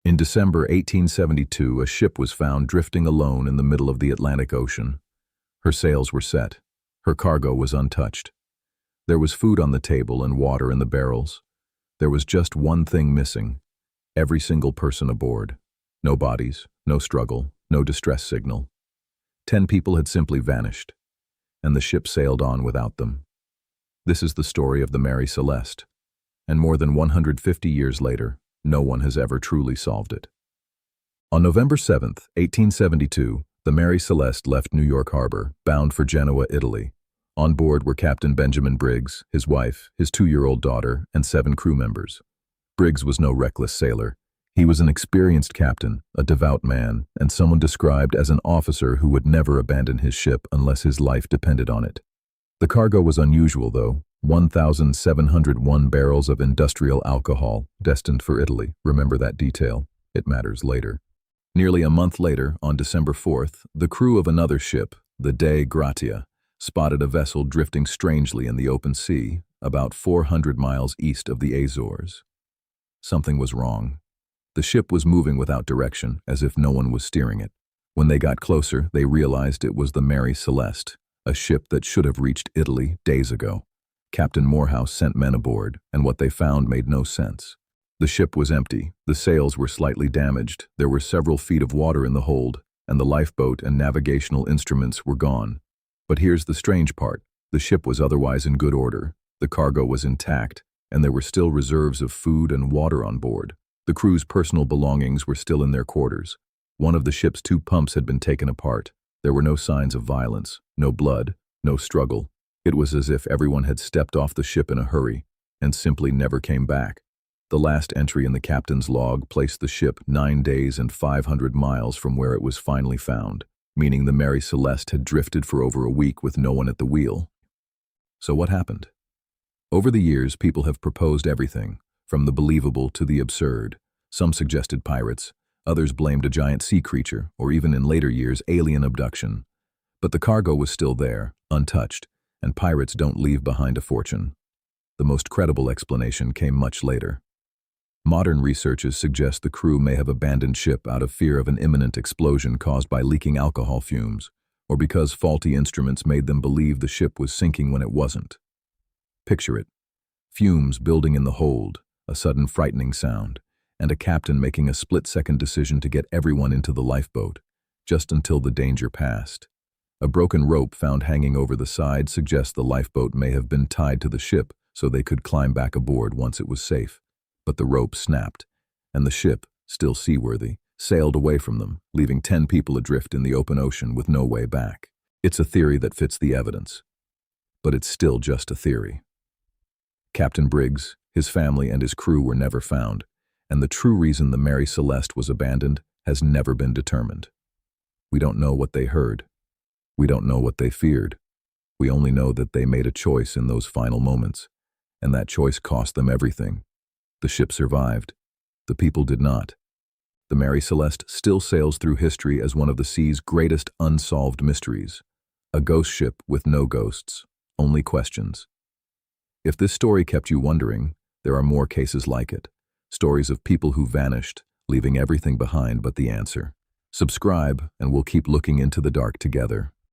In December 1872, a ship was found drifting alone in the middle of the Atlantic Ocean. Her sails were set. Her cargo was untouched. There was food on the table and water in the barrels. There was just one thing missing: every single person aboard. No bodies, no struggle, no distress signal. 10 people had simply vanished, and the ship sailed on without them. This is the story of the Mary Celeste, and more than 150 years later, no one has ever truly solved it. On November 7, 1872, the Mary Celeste left New York Harbor, bound for Genoa, Italy. On board were Captain Benjamin Briggs, his wife, his 2-year-old daughter, and 7 crew members. Briggs was no reckless sailor. He was an experienced captain, a devout man, and someone described as an officer who would never abandon his ship unless his life depended on it. The cargo was unusual, though: 1,701 barrels of industrial alcohol, destined for Italy. Remember that detail. It matters later. Nearly a month later, on December 4th, the crew of another ship, the Dei Gratia, spotted a vessel drifting strangely in the open sea, about 400 miles east of the Azores. Something was wrong. The ship was moving without direction, as if no one was steering it. When they got closer, they realized it was the Mary Celeste, a ship that should have reached Italy days ago. Captain Morehouse sent men aboard, and what they found made no sense. The ship was empty, the sails were slightly damaged, there were several feet of water in the hold, and the lifeboat and navigational instruments were gone. But here's the strange part: the ship was otherwise in good order, the cargo was intact, and there were still reserves of food and water on board. The crew's personal belongings were still in their quarters. One of the ship's 2 pumps had been taken apart. There were no signs of violence, no blood, no struggle. It was as if everyone had stepped off the ship in a hurry and simply never came back. The last entry in the captain's log placed the ship 9 days and 500 miles from where it was finally found, meaning the Mary Celeste had drifted for over a week with no one at the wheel. So what happened? Over the years, people have proposed everything, from the believable to the absurd. Some suggested pirates, others blamed a giant sea creature, or even in later years, alien abduction. But the cargo was still there, untouched, and pirates don't leave behind a fortune. The most credible explanation came much later. Modern researchers suggest the crew may have abandoned ship out of fear of an imminent explosion caused by leaking alcohol fumes, or because faulty instruments made them believe the ship was sinking when it wasn't. Picture it: fumes building in the hold, a sudden frightening sound, and a captain making a split-second decision to get everyone into the lifeboat, just until the danger passed. A broken rope found hanging over the side suggests the lifeboat may have been tied to the ship so they could climb back aboard once it was safe. But the rope snapped, and the ship, still seaworthy, sailed away from them, leaving 10 people adrift in the open ocean with no way back. It's a theory that fits the evidence, but it's still just a theory. Captain Briggs, his family, and his crew were never found, and the true reason the Mary Celeste was abandoned has never been determined. We don't know what they heard. We don't know what they feared. We only know that they made a choice in those final moments, and that choice cost them everything. The ship survived. The people did not. The Mary Celeste still sails through history as one of the sea's greatest unsolved mysteries. A ghost ship with no ghosts, only questions. If this story kept you wondering, there are more cases like it. Stories of people who vanished, leaving everything behind but the answer. Subscribe, and we'll keep looking into the dark together.